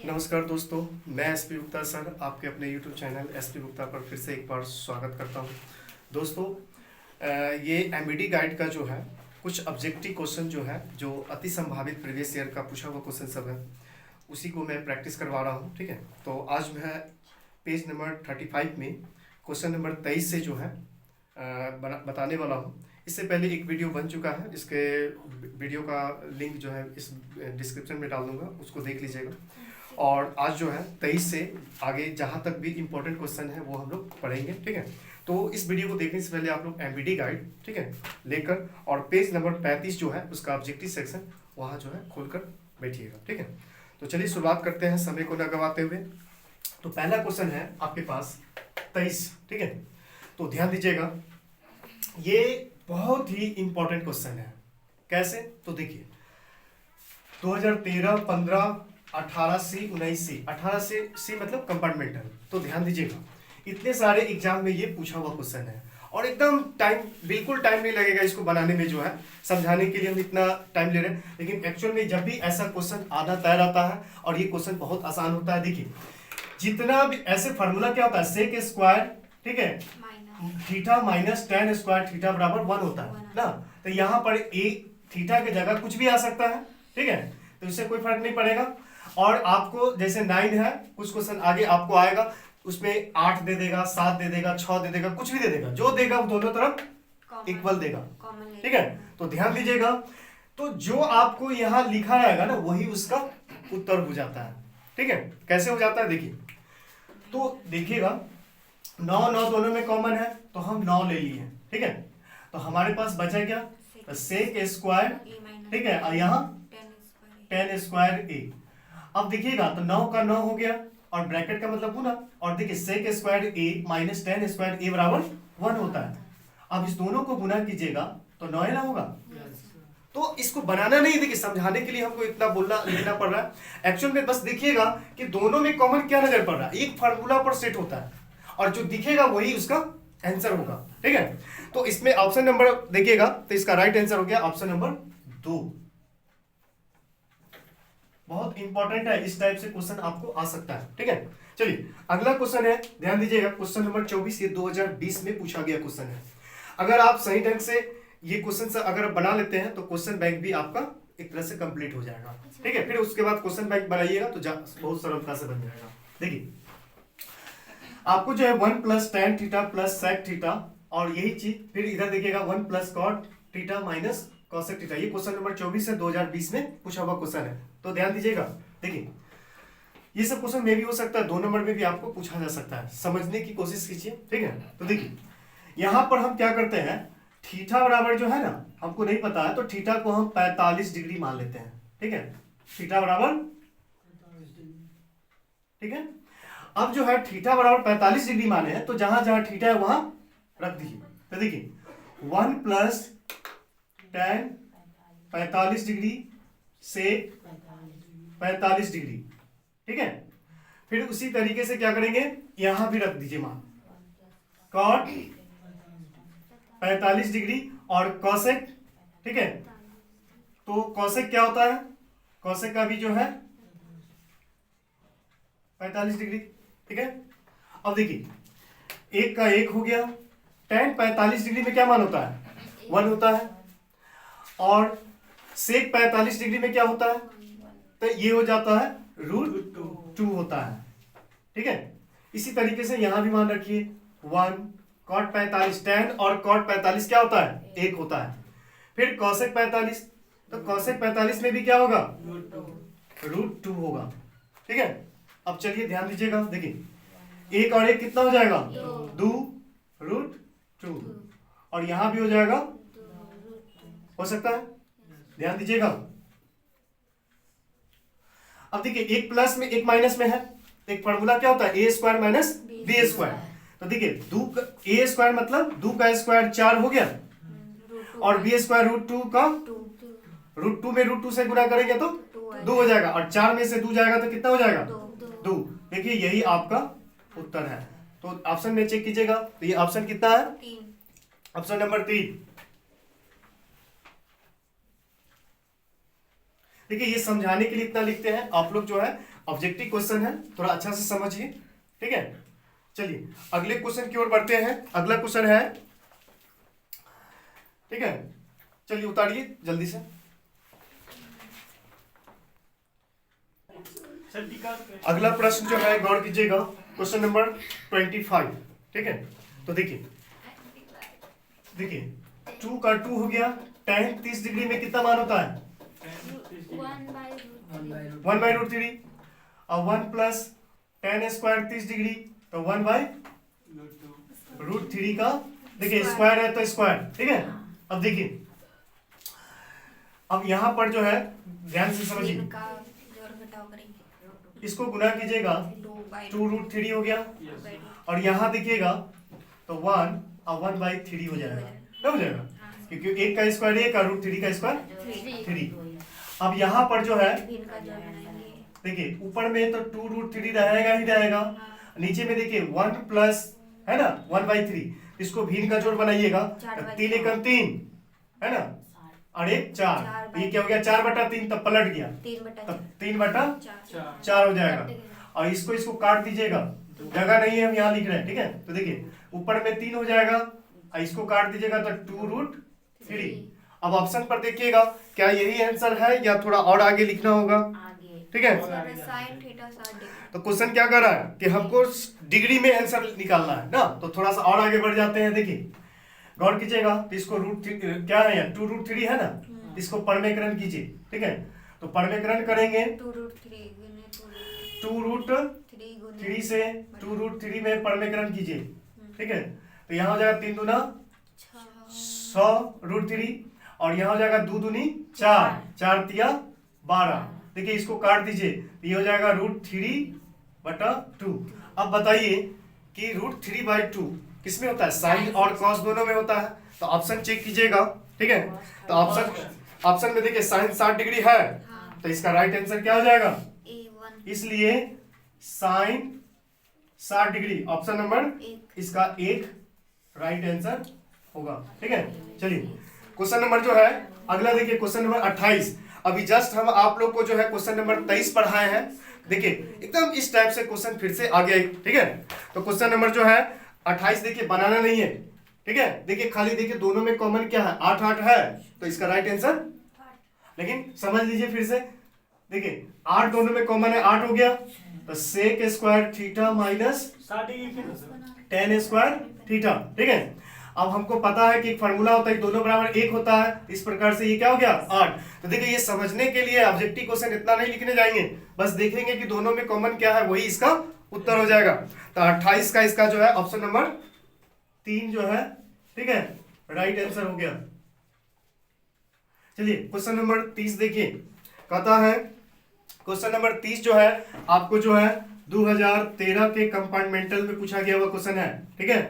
नमस्कार दोस्तों, मैं एसपी गुप्ता सर आपके अपने यूट्यूब चैनल एसपी गुप्ता पर फिर से एक बार स्वागत करता हूं। दोस्तों, ये एमबीडी गाइड का जो है कुछ ऑब्जेक्टिव क्वेश्चन जो है जो अति संभावित प्रीवियस ईयर का पूछा हुआ क्वेश्चन सब है, उसी को मैं प्रैक्टिस करवा रहा हूं। ठीक है, तो आज मैं पेज नंबर 35 में क्वेश्चन नंबर 23 से जो है बताने वाला हूं। इससे पहले एक वीडियो बन चुका है, इसके वीडियो का लिंक जो है इस डिस्क्रिप्शन में डाल दूंगा, उसको देख लीजिएगा। और आज जो है 23 से आगे जहाँ तक भी इम्पोर्टेंट क्वेश्चन है वो हम लोग पढ़ेंगे। ठीक है, तो इस वीडियो को देखने से पहले आप लोग एमबीडी गाइड ठीक है लेकर और पेज नंबर 35 जो है उसका ऑब्जेक्टिव सेक्शन वहाँ जो है खोलकर बैठिएगा। ठीक है, तो चलिए शुरुआत करते हैं समय को न गवाते हुए। तो पहला क्वेश्चन है आपके पास 23। ठीक है, तो ध्यान दीजिएगा, ये बहुत ही इंपॉर्टेंट क्वेश्चन है। कैसे? तो देखिए 2013, 15, 18 सी, 19 सी, 18 सी मतलब कंपार्टमेंटल। तो ध्यान दीजिएगा, इतने सारे एग्जाम में ये पूछा हुआ क्वेश्चन है और एकदम टाइम, बिल्कुल टाइम नहीं लगेगा इसको बनाने में, जो है समझाने के लिए हम इतना टाइम ले रहे हैं, लेकिन एक्चुअल में जब भी ऐसा क्वेश्चन आना तय रहता है और ये क्वेश्चन बहुत आसान होता है। देखिए जितना भी ऐसे फार्मूला क्या होता है, सेक स्क्वायर ठीक है theta minus tan square theta बराबर 1 होता है ना। तो यहाँ पर ए थीटा की जगह कुछ भी आ सकता है। ठीक है, तो इससे कोई फर्क नहीं पड़ेगा। और आपको जैसे 9 है, कुछ क्वेश्चन आगे आपको आएगा उसमें 8 दे देगा, 7 दे देगा, 6 दे देगा, कुछ भी दे देगा, जो देगा वो दोनों तरफ इक्वल देगा। ठीक है, तो ध्यान दीजिएगा, तो जो आपको यहाँ लिखा रहेगा ना वही उसका उत्तर हो जाता है। ठीक है, कैसे हो जाता है देखिए, तो देखिएगा 9 9 दोनों में कॉमन है तो हम 9 ले लिए। ठीक है, तो हमारे पास बचा क्या, तो सेक स्क्वायर ठीक है, और यहाँ tan स्क्वायर ए। अब देखिएगा तो 9 का 9 हो गया और ब्रैकेट का मतलब गुना, और देखिए सेक स्क्वायर ए माइनस tan स्क्वायर ए बराबर 1 होता है। अब इस दोनों को गुना कीजिएगा तो 9 ना होगा। तो इसको बनाना नहीं, देखिए समझाने के लिए हमको इतना बोलना लिखना पड़ रहा है। एक्चुअल में बस देखिएगा कि दोनों में कॉमन क्या नजर पड़ रहा है, एक फार्मूला पर सेट होता है और जो दिखेगा वही उसका आंसर होगा। ठीक है, तो इसमें ऑप्शन नंबर देखिएगा तो इसका राइट आंसर हो गया ऑप्शन नंबर 2। बहुत इंपॉर्टेंट है, इस टाइप से क्वेश्चन आपको आ सकता है। ठीक है, चलिए अगला क्वेश्चन है, ध्यान दीजिएगा क्वेश्चन नंबर 24, ये 2020 में पूछा गया क्वेश्चन है। अगर आप सही ढंग से ये क्वेश्चन अगर बना लेते हैं तो क्वेश्चन बैंक भी आपका एक तरह से कंप्लीट हो जाएगा। ठीक है, फिर उसके बाद क्वेश्चन बैंक बनाइएगा तो बहुत सरलता से बन जाएगा। देखिए आपको जो है 1 plus tan theta plus sec theta, और यही चीज फिर इधर देखिएगा 1 plus cot theta minus cosec theta. ये क्वेश्चन नंबर 24 है, 2020 में पूछा हुआ क्वेश्चन है। तो ध्यान दीजिएगा, देखिए ये सब क्वेश्चन में भी हो सकता है, 2 नंबर में भी आपको पूछा जा सकता है, समझने की कोशिश कीजिए। ठीक है, तो देखिए यहाँ पर हम क्या करते हैं, थीटा बराबर जो है ना, हमको नहीं पता है तो थीटा को हम 45 डिग्री मान लेते हैं। ठीक है, थीटा बराबर ठीक है, अब जो है थीटा बराबर 45 डिग्री माने हैं तो जहां जहां थीटा है वहां रख दीजिए। तो देखिए 1 प्लस tan 45 डिग्री से 45 डिग्री। ठीक है, फिर उसी तरीके से क्या करेंगे, यहां भी रख दीजिए मान cot 45 डिग्री और cosec। ठीक है, तो cosec क्या होता है, cosec का भी जो है 45 डिग्री। ठीक है, अब देखिए एक का एक हो गया, tan 45 डिग्री में क्या मान होता है, 1 होता है, और sec 45 डिग्री में क्या होता है, तो ये हो जाता है √2 होता है। ठीक है, इसी तरीके से यहां भी मान रखिए 1 cot 45, tan और cot 45 क्या होता है, 1 होता है। फिर cosec 45, तो cosec 45 में भी क्या होगा, √2 होगा। ठीक है, अब चलिए ध्यान दीजिएगा, देखिए 1 और 1 कितना हो जाएगा, 2 √2, और यहां भी हो जाएगा, हो सकता है, ध्यान दीजिएगा। अब देखिए एक प्लस में एक माइनस में है, एक फार्मूला क्या होता है, ए स्क्वायर माइनस बी स्क्वायर। तो देखिए ए स्क्वायर मतलब 2 का स्क्वायर 4 हो गया, और बी स्क्वायर √2 का √2 में √2 से गुना करेंगे तो 2 हो जाएगा, और 4 में से 2 जाएगा तो कितना हो जाएगा, 2। देखिए यही आपका उत्तर है। तो ऑप्शन में चेक कीजिएगा, तो ये ऑप्शन कितना है, ऑप्शन नंबर 3। देखिए ये समझाने के लिए इतना लिखते हैं, आप लोग जो है ऑब्जेक्टिव क्वेश्चन है, थोड़ा अच्छा से समझिए, ठीक है। चलिए अगले क्वेश्चन की ओर बढ़ते हैं। अगला क्वेश्चन है, ठीक है, चलिए उतारिए जल्दी से। अगला प्रश्न जो है गौर कीजिएगा, क्वेश्चन नंबर 25, ठीक है। तो देखिए 2 का 2 हो गया, tan 30 डिग्री में कितना मान होता है? 1/√3, और 1 प्लस tan स्क्वायर 30 डिग्री, तो 1/√3 का, देखिए स्क्वायर है तो स्क्वायर, ठीक है। अब देखिए, अब यहां पर जो है ध्यान से समझिए, इसको गुना कीजिएगा, 2√3 हो गया, और यहां देखिएगा तो 1 और 1/3 हो जाएगा, क्या हो जाएगा? क्योंकि 1 का स्क्वायर 1 और √3 का स्क्वायर 3। अब यहाँ पर जो है देखिए, ऊपर में तो 2√3 रहेगा ही रहेगा, नीचे में देखिए 1 प्लस है ना 1/3, इसको भिन्न का जोड़ बनाइएगा, 3 एकम 3 है ना, और 1 4, ये क्या हो गया 4/3, तब पलट गया, तब 3/4 हो जाएगा। और इसको काट दीजिएगा, जगह नहीं है, हम यहाँ लिख रहे हैं, ठीक है। तो देखिए ऊपर में 3 हो जाएगा, और इसको काट दीजिएगा तो 2√3। अब ऑप्शन पर देखिएगा, क्या यही आंसर है या थोड़ा और आगे लिखना होगा, ठीक है। तो क्वेश्चन क्या कर रहा है कि हमको डिग्री में आंसर निकालना है ना, तो थोड़ा सा और आगे बढ़ जाते हैं। देखिए गौर कीजिएगा, तो इसको क्या है, 2√3 है ना, इसको परमेकरण कीजिए, ठीक है। तो परमेकरण करेंगे, 2√3 से 2√3 में परमेकरण कीजिए, ठीक है। तो यहाँ हो जाएगा 3 दूना 6√3, और यहाँ हो जाएगा 2 दूनी 4, 4 तिया 12। देखिए इसको काट दीजिए, ये हो जाएगा √3/2। अब बताइए कि √3/2 किसमें होता है? साइन और कॉस दोनों में होता है। तो ऑप्शन चेक कीजिएगा, ठीक है। तो ऑप्शन में देखिए साइन 60 डिग्री है, तो इसका राइट आंसर क्या हो जाएगा? इसलिए साइन 60 डिग्री, ऑप्शन नंबर इसका 1 राइट आंसर होगा, ठीक है। चलिए क्वेश्चन नंबर जो है अगला देखिए, क्वेश्चन नंबर 28। अभी जस्ट हम आप लोग को जो है क्वेश्चन नंबर 23 पढ़ाए हैं। देखिए एकदम इस टाइप से क्वेश्चन फिर से आ गया, ठीक है। तो क्वेश्चन नंबर जो है 28 देखिए, बनाना नहीं है, ठीक है। देखिए खाली देखिए दोनों में कॉमन क्या है, 8 8 है, तो इसका राइट आंसर, लेकिन समझ लीजिए फिर से, देखिए 8 दोनों में कॉमन है, 8 हो गया, तो sec square theta minus tan square theta, ठीक है। अब हमको पता है कि एक फार्मूला होता है दोनों बराबर 1 होता है, इस प्रकार से ये क्या हो गया 8। तो देखिए ये समझने के लिए ऑब्जेक्टिव क्वेश्चन इतना नहीं लिखने जाएंगे, बस देखेंगे कि दोनों में कॉमन क्या है, वही इसका उत्तर हो जाएगा। तो 28 का इसका जो है ऑप्शन नंबर 3 जो है, ठीक है, राइट आंसर हो गया। चलिए क्वेश्चन नंबर 30 देखिए, कहता है क्वेश्चन नंबर 30 जो है आपको जो है 2013 के कंपार्टमेंटल में पूछा गया हुआ क्वेश्चन है, ठीक है।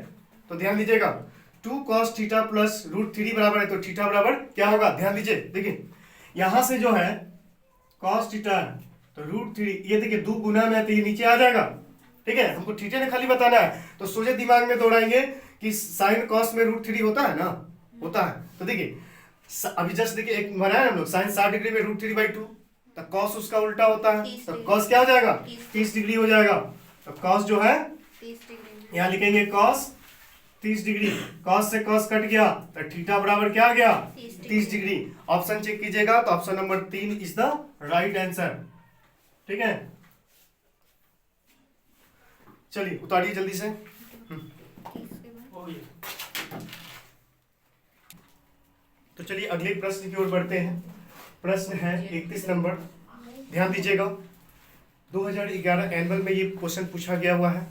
तो ध्यान दीजिएगा, 2 cos थीटा प्लस √3 बराबर है, तो थीटा बराबर क्या होगा, ध्यान दीजिए। देखिए यहां से जो है cos थीटा तो √3, ये देखिए 2 गुना में है तो ये नीचे आ जाएगा, ठीक है। हमको थीटा ने खाली बताना है, तो सोचे दिमाग में दौड़ाएंगे कि साइन cos में √3 होता है ना, होता है। तो देखिए अभी जस्ट देखिए एक बनाया हम लोग, साइन 60 डिग्री में √3/2, तो cos उसका उल्टा होता है, तो cos क्या हो जाएगा, 30 डिग्री हो जाएगा। तो cos जो है यहाँ लिखेंगे cos 30 डिग्री, cos से cos कट गया, तो थीटा बराबर क्या आ गया 30 डिग्री। ऑप्शन चेक कीजिएगा, तो option number 3 is the right answer, ठीक है। चलिए उतारिए जल्दी से। तो चलिए अगले प्रश्न की ओर बढ़ते हैं। प्रश्न है 31 नंबर, ध्यान दीजिएगा, 2011 एनुअल में ये क्वेश्चन पूछा गया हुआ है।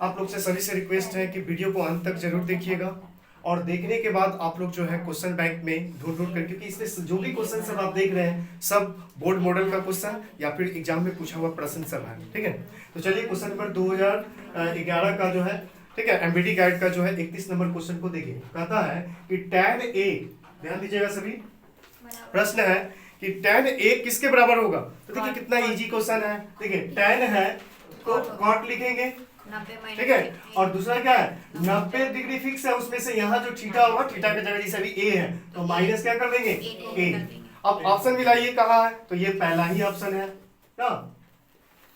आप लोग से सभी से रिक्वेस्ट है कि वीडियो को अंत तक जरूर देखिएगा, और देखने के बाद आप लोग जो है क्वेश्चन बैंक में ढूंढ कर, क्योंकि इसमें जो भी क्वेश्चन सब आप देख रहे हैं सब बोर्ड मॉडल का क्वेश्चन या फिर एग्जाम में पूछा हुआ प्रश्न सब है, ठीक है। तो चलिए क्वेश्चन नंबर 2011 का जो है, ठीक है, एमबीडी गाइड का जो है 31 नंबर क्वेश्चन को देखिए। कहता है कि tan a, ध्यान दीजिएगा सभी, प्रश्न है कि tan a किसके बराबर होगा। तो देखिए कितना इजी क्वेश्चन है। देखिए tan है तो cot लिखेंगे, ठीक है, और दूसरा क्या है 90 डिग्री फिक्स है, उसमें से यहाँ जो थीटा होगा, थीटा की जगह जैसे अभी a है तो माइनस क्या कर देंगे a। अब ऑप्शन मिलाइए कहाँ है, तो ये पहला ही ऑप्शन है ना,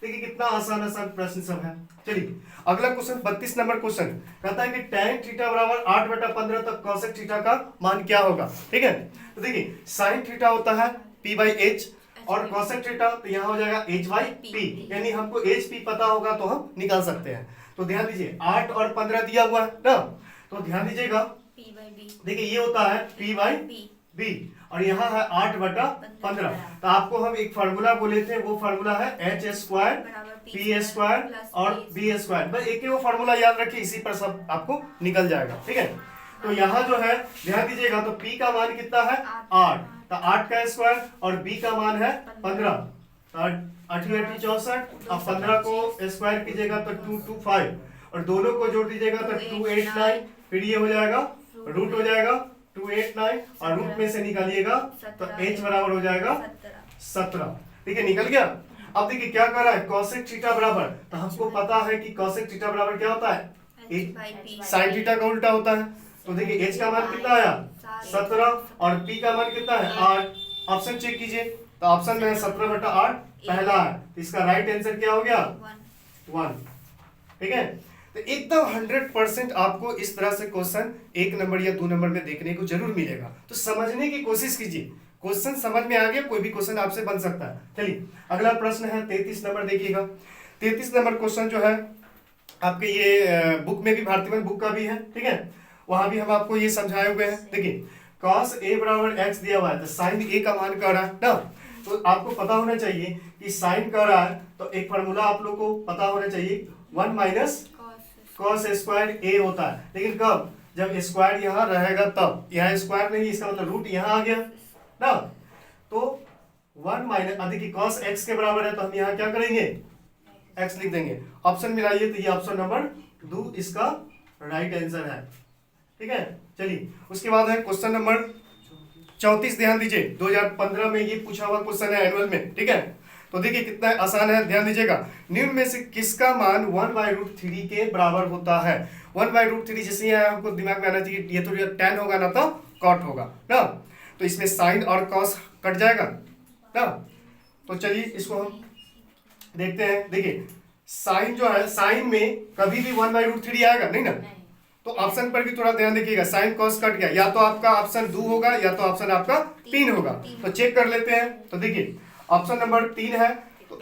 देखिए कितना आसान आसान प्रश्न सब है। चलिए अगला क्वेश्चन 32 नंबर क्वेश्चन कहता है कि tan थीटा बराबर 8/15 तक cosec थीटा का मान क्या होगा। ठीक है, तो देखिए sin थीटा होता है p/h और cosec थीटा तो यहाँ हो जाएगा h/p, यानी हमको hp पता होगा तो हम निकाल सकते हैं। तो ध्यान दीजिए 8 और 15 दिया हुआ है ना, तो ध्यान दीजिएगा देखिए ये होता है p/b और यहाँ है 8/15। तो आपको हम एक फार्मूला बोले थे, वो फार्मूला है h² p² और b²। बस एक ही वो फार्मूला याद रखिए, इसी पर सब आपको निकल जाएगा। ठीक है, तो यहाँ जो है ध्यान दीजिएगा तो p का मान कितना है 8, तो 8 का स्क्वायर और b का मान है 15, 8 64 और 15 को स्क्वायर कीजिएगा तो 225 और दोनों को जोड़ दीजिएगा तो 289, फिर ये हो जाएगा रूट हो जाएगा 289 और रूट में से निकालिएगा तो h बराबर हो जाएगा 17। ठीक है, निकल गया। अब देखिए क्या कर रहा है cosec थीटा बराबर, तो हमको पता है कि cosec थीटा बराबर क्या होता है sin थीटा का उल्टा होता है। तो देखिए h का मान कितना आया 17 और p का मान कितना है 8। ऑप्शन चेक कीजिए, तो ऑप्शन में है 17/8 पहला है, तो इसका राइट आंसर क्या हो गया 1। ठीक है, तो एकदम 100% आपको इस तरह से क्वेश्चन 1 नंबर या 2 नंबर में देखने को जरूर मिलेगा। तो समझने की कोशिश कीजिए, क्वेश्चन समझ में आ गया कोई भी क्वेश्चन आपसे बन सकता है। चलिए अगला प्रश्न है 33 नंबर, देखिएगा 33 नंबर क्वेश्चन जो है आपके ये बुक में भी, भारतीय बुक का भी है। ठीक है, वहां भी हम आपको ये समझाए हुए हैं। देखिए cos a बराबर x दिया हुआ है, तो sin a का मान कर रहा है ना, तो आपको पता होना चाहिए कि sin कर रहा है तो एक फार्मूला आप लोग को पता होना चाहिए 1 माइनस cos स्क्वायर a होता है। लेकिन कब, जब स्क्वायर यहाँ रहेगा तब, यहाँ स्क्वायर नहीं, इसका मतलब रूट यहाँ आ गया ना, तो 1 माइनस देखिए cos x के बराबर है तो हम यहाँ क्या करेंगे x लिख देंगे। ऑप्शन मिलाइए तो ये ऑप्शन नंबर 2 इसका राइट आंसर है। ठीक है, चलिए उसके बाद है क्वेश्चन नंबर 34, ध्यान दीजिए 2015 में ये पूछा हुआ क्वेश्चन है एनुअल में। ठीक है, तो देखिए कितना आसान है, ध्यान दीजिएगा निम्न में से किसका मान 1/√3 के बराबर होता है। 1/√3 जैसे ही हमको दिमाग में आना चाहिए, ये तो tan होगा ना तो cot होगा ना, तो इसमें sin और cos कट जाएगा ना। तो चलिए इसको हम देखते हैं। देखिए sin जो है, sin में कभी भी 1/√3 आएगा नहीं ना, तो ऑप्शन पर भी थोड़ा ध्यान देखिएगा, sin cos कट गया, या तो आपका ऑप्शन 2 होगा या तो ऑप्शन आपका 3 होगा। तो चेक कर लेते हैं, तो देखिए ऑप्शन नंबर 3 है, तो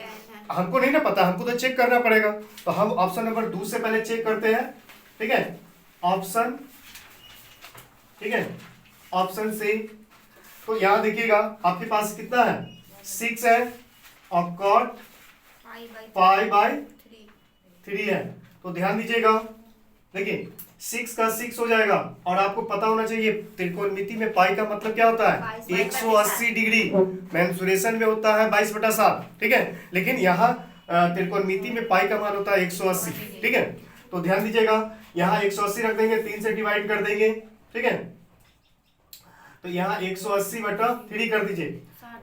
हमको नहीं ना पता, हमको तो चेक करना पड़ेगा, तो हम ऑप्शन नंबर 2 से पहले चेक करते हैं। ठीक है, ऑप्शन, ठीक है ऑप्शन से, तो यहाँ देखिएगा आपके पास कितना है 6 है और cot π/3 है। तो ध्यान दीजिएगा देखिए 6 का 6 हो जाएगा और आपको पता होना चाहिए त्रिकोणमिति में पाई का मतलब क्या होता है 180 डिग्री, मेंसुरेशन में होता है 22/7। ठीक है, लेकिन यहाँ त्रिकोणमिति में पाई का मान होता है 180। ठीक है, तो ध्यान दीजिएगा यहाँ 180 रख देंगे, 3 से डिवाइड कर देंगे। ठीक है, तो यहाँ 180/3 कर दीजिए।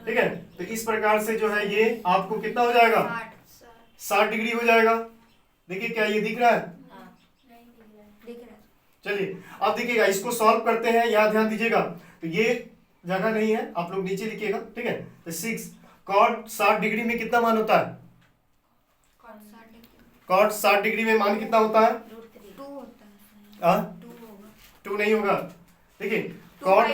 ठीक है, तो इस प्रकार से जो है ये आपको कितना हो जाएगा 60 डिग्री हो जाएगा। देखिए क्या ये दिख रहा है, चलिए अब देखिएगा इसको सॉल्व करते हैं। यहाँ ध्यान दीजिएगा, तो ये जगह नहीं है, आप लोग नीचे लिखिएगा। ठीक है, तो 6 cot 60 डिग्री में कितना मान होता है, cot 60 डिग्री में मान कितना होता है 2 नहीं होगा। देखिए cot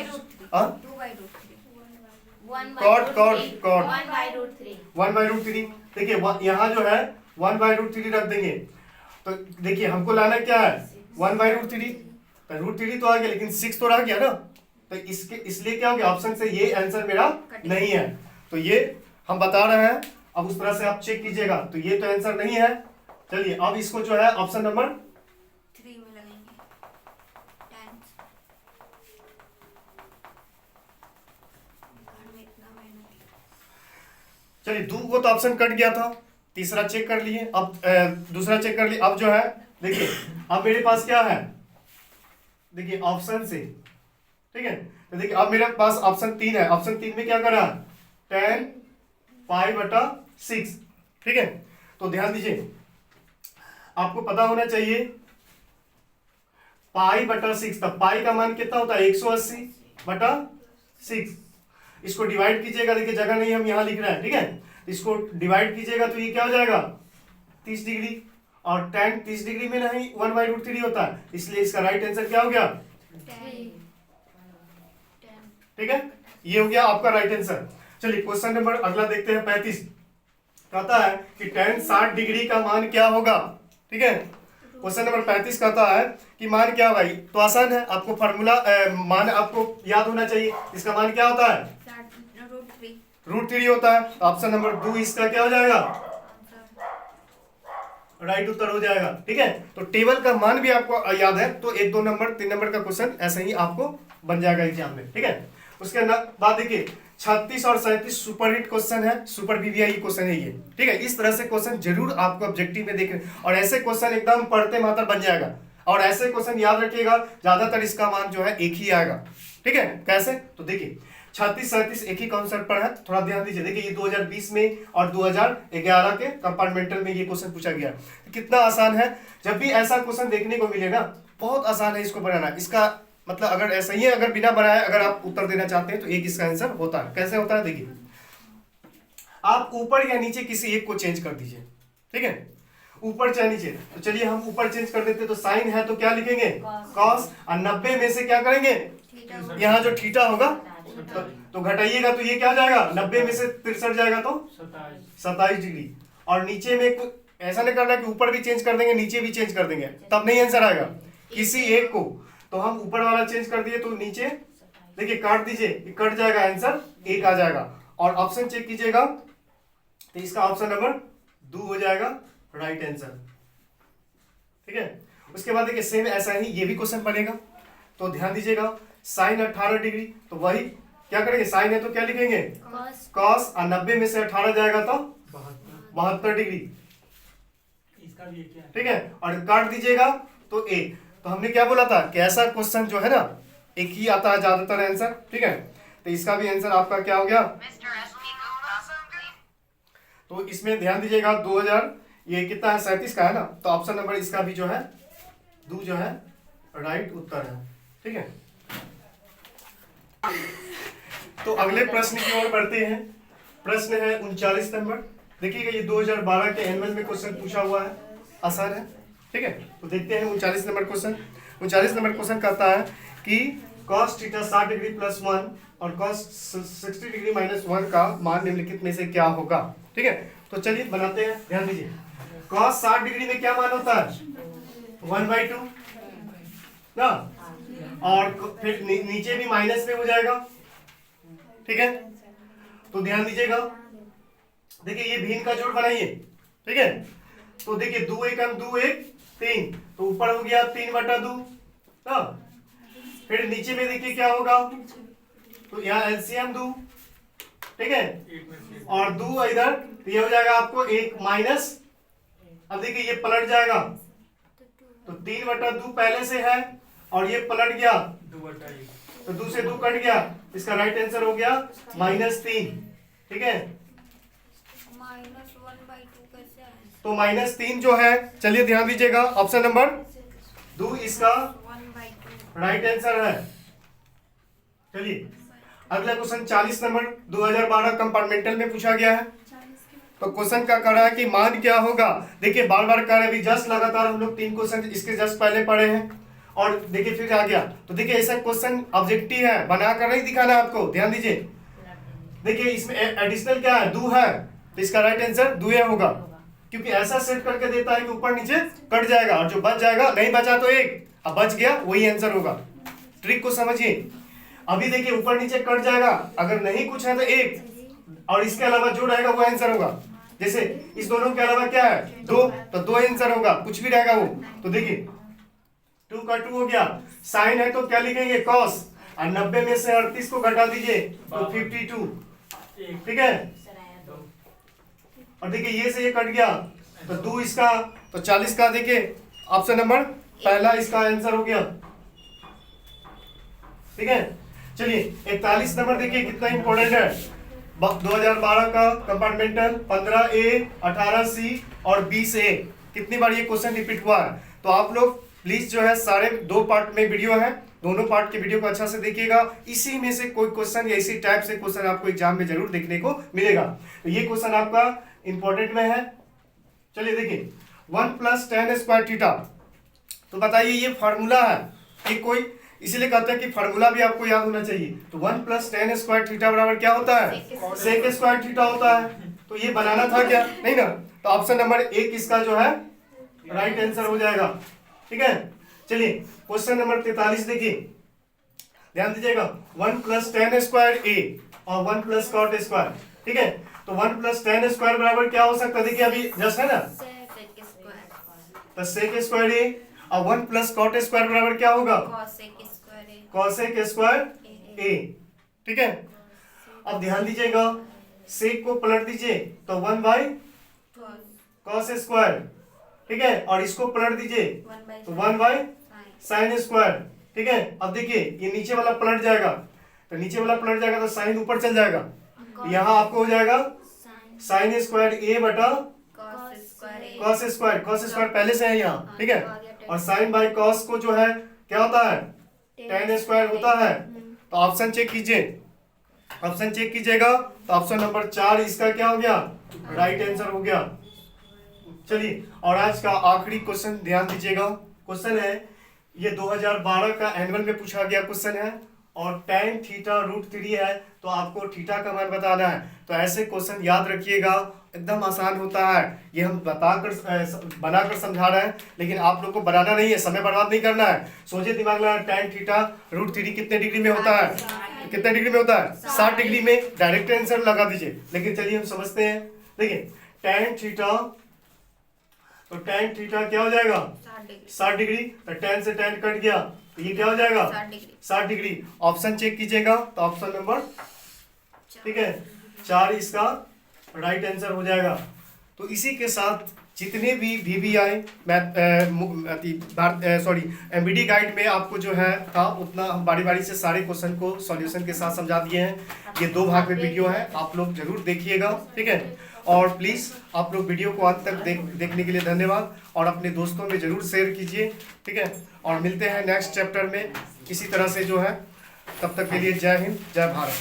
1/√3, देखिए यहाँ जो है 1/√3 रख देंगे, तो देखिए हमको लाना क्या है 1/√3, तो √3 तो आ गया लेकिन 6 तो रह गया ना, तो इसके इसलिए क्या हो गया ऑप्शन से ये आंसर मेरा नहीं है, तो ये हम बता रहे हैं। अब उस तरह से आप चेक कीजिएगा, तो ये तो आंसर नहीं है। चलिए अब इसको जो है ऑप्शन नंबर 3 में लगाएंगे। चलिए 2 को तो ऑप्शन कट गया था, तीसरा चेक कर लिए, अब दूसरा चेक कर लिए। अब जो है देखिए अब मेरे पास क्या है, देखिए ऑप्शन से, ठीक है, तो देखिए अब मेरे पास ऑप्शन 3 है। ऑप्शन 3 में क्या करा tan π/6। ठीक है, तो ध्यान दीजिए आपको पता होना चाहिए π/6, तब पाई का मान कितना होता है 180/6। इसको डिवाइड कीजिएगा, देखिए जगह नहीं हम यहाँ लिख रहे हैं, ठीक है, इसको डिवाइड कीजिएगा तो ये क्या हो जाएगा 30 डिग्री, और tan 30 डिग्री में नहीं 1/√3 होता है, इसलिए इसका राइट आंसर क्या हो गया, 10 ठीक है, ये हो गया आपका राइट आंसर। चलिए क्वेश्चन नंबर अगला देखते हैं 35। कहता है कि tan 60 डिग्री का मान क्या होगा, ठीक है, क्वेश्चन नंबर 35 कहता है कि मान क्या होगा, तो आसान है, आपको फार्मूला मान आपको याद होना चाहिए, इसका मान क्या होता है √3 होता है, तो ऑप्शन नंबर 2 इसका क्या हो जाएगा, राइट उत्तर हो जाएगा, ठीक है। तो टेबल का मान भी आपको याद है तो 1 2 नंबर 3 नंबर का क्वेश्चन ऐसे ही आपको बन जाएगा एग्जाम में, ठीक है। उसके बाद देखिए 36 और 37 सुपरहिट क्वेश्चन है, सुपर VVI क्वेश्चन है ये, ठीक है। इस तरह से क्वेश्चन जरूर आपको ऑब्जेक्टिव में देखें, और ऐसे क्वेश्चन एकदम पढ़ते मात्र बन जाएगा, और ऐसे क्वेश्चन याद रखिएगा ज्यादातर इसका मान जो है एक ही आएगा, ठीक है। कैसे, तो देखिए 36 37 एक ही कॉन्सेप्ट पर है, थोड़ा ध्यान दीजिए। देखिए ये 2020 में और 2011 के कंपार्टमेंटल में ये क्वेश्चन पूछा गया, तो कितना आसान है। जब भी ऐसा क्वेश्चन देखने को मिले ना, बहुत आसान है इसको बनाना। इसका मतलब अगर ऐसा ही है, अगर बिना बनाए अगर आप उत्तर देना चाहते हैं तो एक इसका आंसर होता है। कैसे होता है, देखिए आप ऊपर या नीचे किसी एक को चेंज कर दीजिए, ठीक है, ऊपर चाहे नीचे। तो चलिए हम ऊपर चेंज कर देते, तो साइन है तो क्या लिखेंगे कॉस, और 90 में से क्या करेंगे, यहाँ जो थीटा होगा तो घटाइएगा तो ये क्या आ जाएगा, 90 में से 63 जाएगा तो 27 डिग्री। और नीचे में ऐसा नहीं करना कि ऊपर भी चेंज कर देंगे नीचे भी चेंज कर देंगे, तब नहीं आंसर आएगा, किसी एक को। तो हम ऊपर वाला चेंज कर दिए तो नीचे देखिए काट दीजिए, कट जाएगा, आंसर 1 आ जाएगा। और ऑप्शन चेक कीजिएगा तो इसका ऑप्शन नंबर 2 हो जाएगा राइट आंसर, ठीक है। उसके बाद देखिए सेम ऐसा ही ये भी क्वेश्चन बनेगा, तो ध्यान दीजिएगा साइन 18 डिग्री, तो वही क्या करेंगे, साइन है तो क्या लिखेंगे कॉस, और 90 में से 18 जाएगा तो 72 डिग्री, ठीक है। और काट दीजिएगा तो 1। तो हमने क्या बोला था कि ऐसा क्वेश्चन जो है ना एक ही आता है ज्यादातर आंसर, ठीक है। तो इसका भी आंसर आपका क्या हो गया, तो इसमें ध्यान दीजिएगा 2000 ये कितना है 37 का है ना, तो ऑप्शन नंबर इसका भी जो है 2 जो है राइट उत्तर है, ठीक है। तो अगले प्रश्न की ओर बढ़ते हैं। प्रश्न है 39 नंबर। देखिएगा ये 2012 के एनुअल में क्वेश्चन पूछा हुआ है, आसान है, ठीक है। तो देखते हैं 39 नंबर क्वेश्चन। 39 नंबर क्वेश्चन कहता है कि cos थीटा 60 डिग्री प्लस 1 और cos 60 डिग्री माइनस 1 का मान निम्नलिखित में से क्या होगा, ठीक है। तो चलिए बनाते हैं, ध्यान दीजिए। cos 60 डिग्री में क्या मान होता है 1/2 ना, और फिर नीचे भी माइनस में हो जाएगा, ठीक है। तो ध्यान दीजिएगा, देखिए ये भिन्न का जोड़ बनाइए, ठीक है। तो देखिए 2 1 2 1 3, तो ऊपर हो गया 3/2 ना, फिर नीचे में देखिए क्या होगा, तो यहाँ एलसीएम 2, ठीक है, और 2 इधर, तो ये हो जाएगा आपको 1 माइनस, अब देखिए ये पलट जाएगा, तो 3/2 पहले से है और ये पलट गया 2/1, तो 2 से 2 कट गया, इसका राइट आंसर हो गया -3, ठीक है। -1/2 कैसे है, तो -3 जो है, चलिए ध्यान दीजिएगा ऑप्शन नंबर 2 इसका 1/2 राइट आंसर है। चलिए अगला क्वेश्चन 40 नंबर 2012 कंपार्टमेंटल में पूछा गया है। तो क्वेश्चन क्या कर रहा है कि मान क्या होगा, देखिए बार बार कर रहे, अभी जस्ट लगातार हम लोग 3 क्वेश्चन इसके जस्ट पहले पढ़े हैं, और देखिए फिर आ गया। तो देखिए ऐसा क्वेश्चन ऑब्जेक्टिव है, बनाकर नहीं दिखाना आपको, ध्यान दीजिए। देखिए इसमें एडिशनल क्या है 2 है, तो इसका राइट आंसर 2 होगा, क्योंकि ऐसा सेट करके देता है कि ऊपर नीचे कट जाएगा, और जो बच जाएगा, नहीं बचा तो 1, अब बच गया वही आंसर होगा। ट्रिक को समझिए, अभी देखिए ऊपर नीचे कट जाएगा, अगर नहीं कुछ है तो 1, और इसके अलावा जो रहेगा वो आंसर होगा। जैसे इस दोनों के अलावा क्या है 2, तो 2 आंसर होगा, कुछ भी रहेगा वो। तो देखिए 2 का 2 हो गया, साइन है तो क्या लिखेंगे कॉस, और 90 में से 38 को घटा दीजिए तो 52, ठीक है। और देखिए ये से ये कट गया, तो 2 इसका, तो 40 का देखिए ऑप्शन नंबर पहला इसका आंसर हो गया, ठीक है। चलिए 41 नंबर देखिए कितना इंपॉर्टेंट है, 2012 का कंपार्टमेंटल 15A 18C और 20A, कितनी बार ये क्वेश्चन रिपीट हुआ है। तो आप लोग प्लीज जो है सारे 2 पार्ट में वीडियो है, दोनों पार्ट के वीडियो को अच्छा से देखिएगा, इसी में से कोई क्वेश्चन या इसी टाइप से क्वेश्चन आपको एग्जाम में जरूर देखने को मिलेगा। तो ये क्वेश्चन आपका इंपॉर्टेंट में है। चलिए देखिए, 1 + tan स्क्वायर थीटा, तो बताइए ये फॉर्मूला है, ये कोई इसीलिए कहते हैं कि फॉर्मूला भी आपको याद होना चाहिए। तो 1 + tan स्क्वायर थीटा बराबर क्या होता है, सेक स्क्वायर थीटा होता है। तो ये बनाना था क्या, नहीं ना, तो ऑप्शन नंबर 1 इसका जो है राइट आंसर हो जाएगा। ठीक है, चलिए क्वेश्चन नंबर 43 देखिए, ध्यान दीजिएगा। 1 + tan स्क्वायर a और 1 + cot स्क्वायर। ठीक है, तो 1 + tan स्क्वायर बराबर क्या हो सकता है, देखिए अभी जस्ट है ना, सेक स्क्वायर तो सेक स्क्वायर a और 1 + cot स्क्वायर बराबर क्या होगा, कॉसेक स्क्वायर है कॉसेक स्क्वायर a। ठीक है, अब ध्यान दीजिएगा, सेक को पलट दीजिए तो 1/cos स्क्वायर। ठीक है, और इसको पलट दीजिए तो 1/sin स्क्वायर। ठीक है, अब देखिए ये नीचे वाला पलट जाएगा, तो नीचे वाला पलट जाएगा तो साइन ऊपर चल जाएगा, तो यहाँ आपको हो जाएगा sin स्क्वायर a बटा cos स्क्वायर पहले से है यहाँ। ठीक है, और sin/cos को जो है क्या होता है, tan स्क्वायर होता है। तो ऑप्शन चेक कीजिए, ऑप्शन चेक कीजिएगा, तो ऑप्शन नंबर 4 इसका क्या हो गया, राइट आंसर हो गया। चलिए, और आज का आखिरी क्वेश्चन ध्यान दीजिएगा, क्वेश्चन है ये 2012 का एनुअल में पूछा गया क्वेश्चन है, और tan थीटा √3 है, तो आपको थीटा का मान बताना है। तो ऐसे क्वेश्चन याद रखिएगा, एकदम आसान होता है। ये हम बनाकर समझा रहे हैं, लेकिन आप लोग को बनाना नहीं है, समय बर्बाद नहीं करना है। सोचे दिमाग लगा, tan थीटा √3 कितने डिग्री में होता है, कितने डिग्री में होता है, 60 डिग्री में, डायरेक्ट आंसर लगा दीजिए। लेकिन चलिए हम समझते हैं, देखिए tan थीटा, तो tan थीटा क्या हो जाएगा 60 डिग्री, तो tan से tan कट गया, तो ये क्या हो जाएगा 60 डिग्री। ऑप्शन चेक कीजिएगा, तो ऑप्शन नंबर, ठीक है, 4 इसका राइट आंसर हो जाएगा। तो इसी के साथ जितने भी VBI MBD गाइड में आपको जो है था, उतना हम बारी बारी से सारे क्वेश्चन को सॉल्यूशन के साथ समझा दिए हैं। ये 2 भाग में वीडियो है, आप लोग जरूर देखिएगा। ठीक है, और प्लीज़ आप लोग वीडियो को अंत तक देखने के लिए धन्यवाद, और अपने दोस्तों में जरूर शेयर कीजिए। ठीक है, और मिलते हैं नेक्स्ट चैप्टर में इसी तरह से जो है। तब तक के लिए जय हिंद, जय भारत।